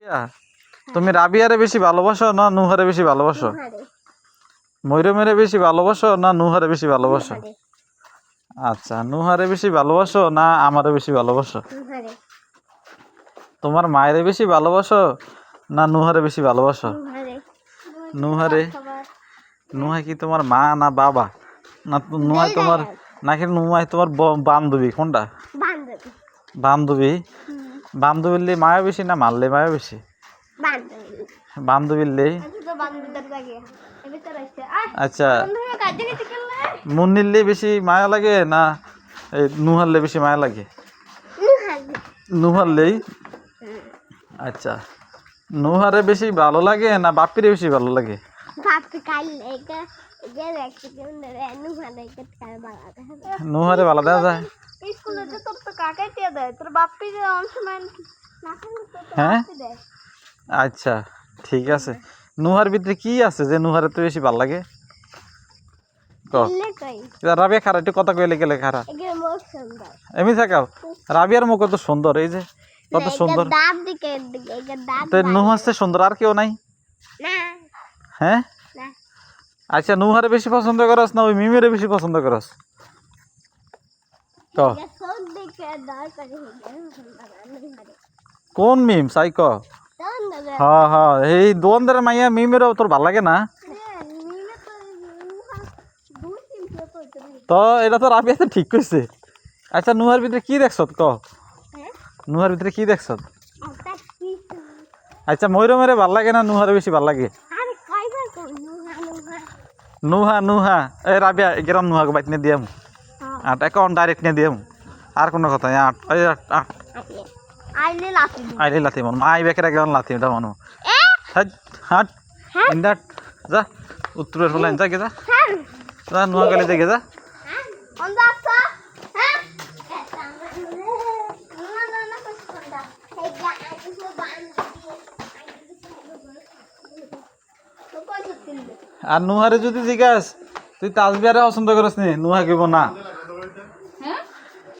ইয়া, তুমি রাবিয়ারে বেশি ভালোবাসো না নুহারে বেশি ভালোবাসো? ময়ূরমেরে বেশি ভালোবাসো না নুহারে বেশি ভালোবাসো? আচ্ছা, নুহারে বেশি ভালোবাসো না আমারে বেশি ভালোবাসো? তোমার মায়েরে বেশি ভালোবাসো না নুহারে বেশি ভালোবাসো? নুহারে। নুহা কি তোমার মা না বাবা? না নুহা তোমার, নাকি নুহাই তোমার বান্ধবী? কোনটা? বান্ধবী। বান্ধবীর মায়া বেশি না মারলে মায়া বেশি? বান্ধবীর লে। আচ্ছা, মুন্নির বেশি মায়া লাগে না এই নুহারলে বেশি মায়া লাগে? নুহারলেই। আচ্ছা, নুহারে বেশি ভালো লাগে না বাপিরে বেশি ভালো লাগে? নুহারে ভালো দেওয়া যায়। হ্যাঁ, আচ্ছা ঠিক আছে। নুহার ভিতরে কি আছে যে নুহারে তো বেশি ভালো লাগে? রাবিয়া খারা একটু কথা কইলে গেলে খারা এমনি থাকাও। রাবিয়ার মুখ কত সুন্দর, এই যে কত সুন্দর। তো নুহার চেয়ে সুন্দর আর কেউ নাই? হ্যাঁ, আচ্ছা, নুহারে বেশি পছন্দ করস না ওই মিমিরে বেশি পছন্দ করস? কোন মিম সাই ক? হ্যাঁ হ্যাঁ, এই দোকানদারের মাইয়া মিমেরও তোর ভাল লাগে না? তো এটা তো রাবিয়া তো ঠিক কইছে। আচ্ছা, নুহার ভিতরে কি দেখছ ক? নুহার ভিতরে কি দেখছ? আচ্ছা, ময়ূরমেরে ভাল লাগে না নুহারে বেশি ভাল লাগে? নুহা নুহা এই রাবিয়া গেরাম নুহাকে বাইক নিয়ে দিয়াম। আট অ্যাকাউন্ট ডাইরেক্ট নিয়ে দিয়াম। আর কোনো কথা নেই। আট আট আইলে লাথি মন আই বেকের গেলাম লাথি এটা মনো। হাট হাট ইন্দাট যা উত্তরের হলেন যা গে যা যা নুহা গেলে দেখে যা। আর নুহারে যদি জিজ্ঞাস তুই তাজবিয়ারে পছন্দ করিস নি, নুহা কেব না।